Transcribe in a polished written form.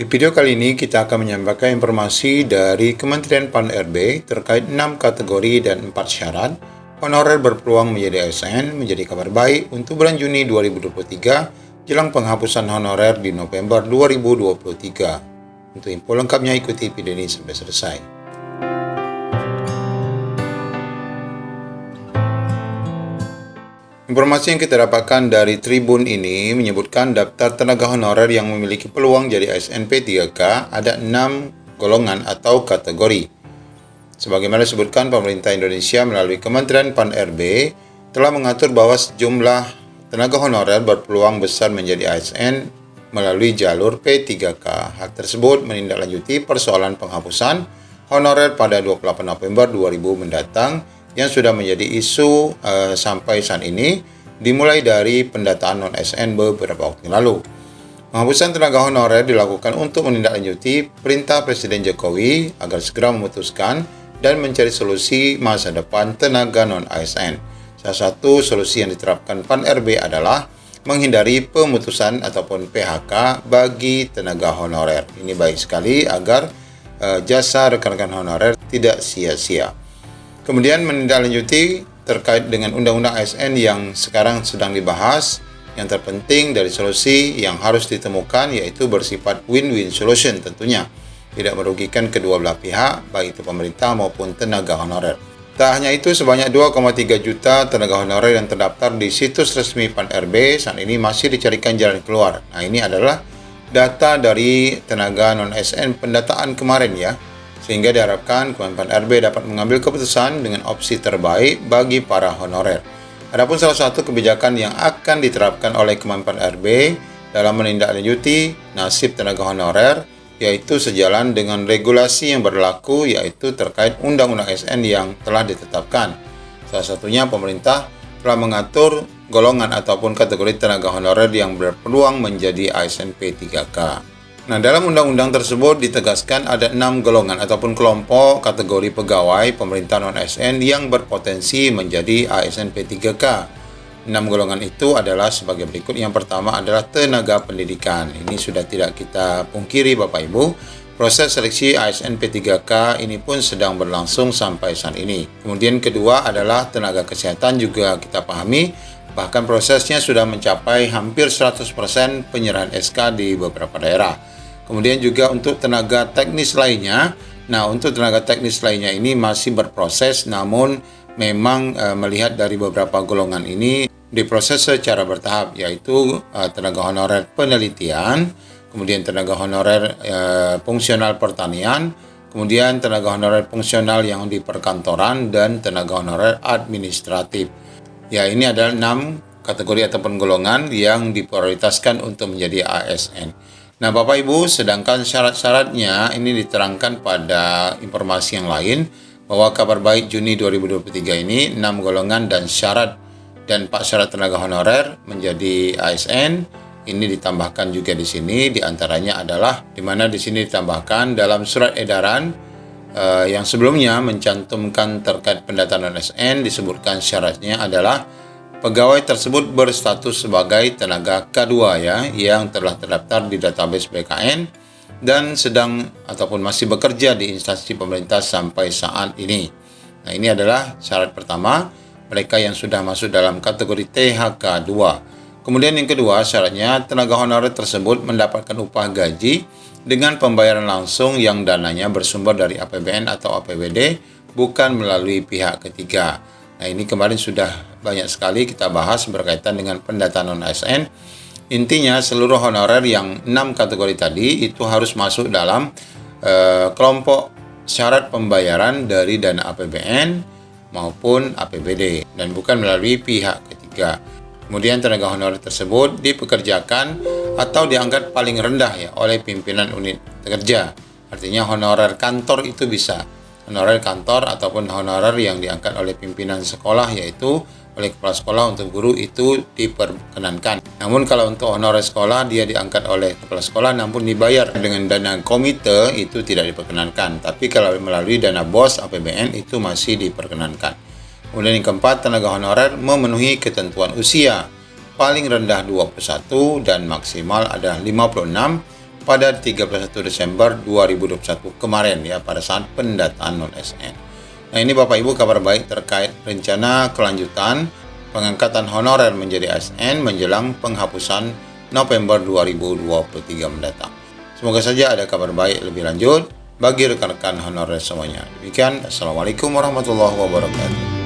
Di video kali ini kita akan menyampaikan informasi dari Kementerian PAN-RB terkait 6 kategori dan 4 syarat honorer berpeluang menjadi ASN menjadi kabar baik untuk bulan Juni 2023 jelang penghapusan honorer di November 2023. Untuk info lengkapnya ikuti video ini sampai selesai. Informasi yang kita dapatkan dari Tribun ini menyebutkan daftar tenaga honorer yang memiliki peluang jadi ASN P3K ada 6 golongan atau kategori. Sebagaimana disebutkan, pemerintah Indonesia melalui Kementerian PAN-RB telah mengatur bahwa sejumlah tenaga honorer berpeluang besar menjadi ASN melalui jalur P3K. Hal tersebut menindaklanjuti persoalan penghapusan honorer pada 28 November 2000 mendatang yang sudah menjadi isu sampai saat ini, dimulai dari pendataan non-ASN beberapa waktu lalu. Penghapusan tenaga honorer dilakukan untuk menindaklanjuti perintah Presiden Jokowi agar segera memutuskan dan mencari solusi masa depan tenaga non-ASN. Salah satu solusi yang diterapkan PAN-RB adalah menghindari pemutusan ataupun PHK bagi tenaga honorer. Ini baik sekali agar jasa rekan-rekan honorer tidak sia-sia. Kemudian menindaklanjuti terkait dengan Undang-Undang ASN yang sekarang sedang dibahas. Yang terpenting dari solusi yang harus ditemukan yaitu bersifat win-win solution tentunya. Tidak merugikan kedua belah pihak, baik itu pemerintah maupun tenaga honorer. Tak hanya itu, sebanyak 2,3 juta tenaga honorer yang terdaftar di situs resmi PAN-RB saat ini masih dicarikan jalan keluar. Nah, ini adalah data dari tenaga non-ASN pendataan kemarin ya. Sehingga diharapkan Kemenpan RB dapat mengambil keputusan dengan opsi terbaik bagi para honorer. Adapun salah satu kebijakan yang akan diterapkan oleh Kemenpan RB dalam menindaklanjuti nasib tenaga honorer yaitu sejalan dengan regulasi yang berlaku yaitu terkait Undang-Undang ASN yang telah ditetapkan. Salah satunya pemerintah telah mengatur golongan ataupun kategori tenaga honorer yang berpeluang menjadi ASN P3K. Nah, dalam undang-undang tersebut ditegaskan ada 6 golongan ataupun kelompok kategori pegawai pemerintah non-ASN yang berpotensi menjadi ASN P3K. 6 golongan itu adalah sebagai berikut. Yang pertama adalah tenaga pendidikan. Ini sudah tidak kita pungkiri Bapak Ibu. Proses seleksi ASN P3K ini pun sedang berlangsung sampai saat ini. Kemudian kedua adalah tenaga kesehatan, juga kita pahami. Bahkan prosesnya sudah mencapai hampir 100% penyerahan SK di beberapa daerah. Kemudian juga untuk tenaga teknis lainnya. Nah, untuk tenaga teknis lainnya ini masih berproses, namun memang melihat dari beberapa golongan ini diproses secara bertahap, yaitu tenaga honorer penelitian, kemudian tenaga honorer fungsional pertanian, kemudian tenaga honorer fungsional yang di perkantoran, dan tenaga honorer administratif. Ya, ini adalah 6 kategori ataupun golongan yang diprioritaskan untuk menjadi ASN. Nah, Bapak Ibu, sedangkan syarat-syaratnya ini diterangkan pada informasi yang lain bahwa kabar baik Juni 2023 ini 6 golongan dan syarat dan 4 syarat tenaga honorer menjadi ASN ini ditambahkan juga di sini. Diantaranya adalah di mana di sini ditambahkan dalam surat edaran yang sebelumnya mencantumkan terkait pendataan ASN disebutkan syaratnya adalah pegawai tersebut berstatus sebagai tenaga K2 ya, yang telah terdaftar di database BKN dan sedang ataupun masih bekerja di instansi pemerintah sampai saat ini. Nah, ini adalah syarat pertama, mereka yang sudah masuk dalam kategori THK2. Kemudian yang kedua, syaratnya tenaga honorer tersebut mendapatkan upah gaji dengan pembayaran langsung yang dananya bersumber dari APBN atau APBD, bukan melalui pihak ketiga. Nah, ini kemarin sudah banyak sekali kita bahas berkaitan dengan pendataan non-ASN. Intinya seluruh honorer yang 6 kategori tadi itu harus masuk dalam kelompok syarat pembayaran dari dana APBN maupun APBD dan bukan melalui pihak ketiga. Kemudian tenaga honorer tersebut dipekerjakan atau diangkat paling rendah ya oleh pimpinan unit kerja. Artinya honorer kantor itu bisa. Honorer kantor ataupun honorer yang diangkat oleh pimpinan sekolah yaitu oleh kepala sekolah untuk guru itu diperkenankan. Namun kalau untuk honorer sekolah dia diangkat oleh kepala sekolah namun dibayar dengan dana komite itu tidak diperkenankan. Tapi kalau melalui dana BOS APBN itu masih diperkenankan. Kemudian yang keempat, tenaga honorer memenuhi ketentuan usia paling rendah 21 dan maksimal adalah 56 pada 31 Desember 2021 kemarin ya, pada saat pendataan non-ASN. Nah, ini Bapak Ibu kabar baik terkait rencana kelanjutan pengangkatan honorer menjadi ASN menjelang penghapusan November 2023 mendatang. Semoga saja ada kabar baik lebih lanjut bagi rekan-rekan honorer semuanya. Demikian, Assalamualaikum warahmatullahi wabarakatuh.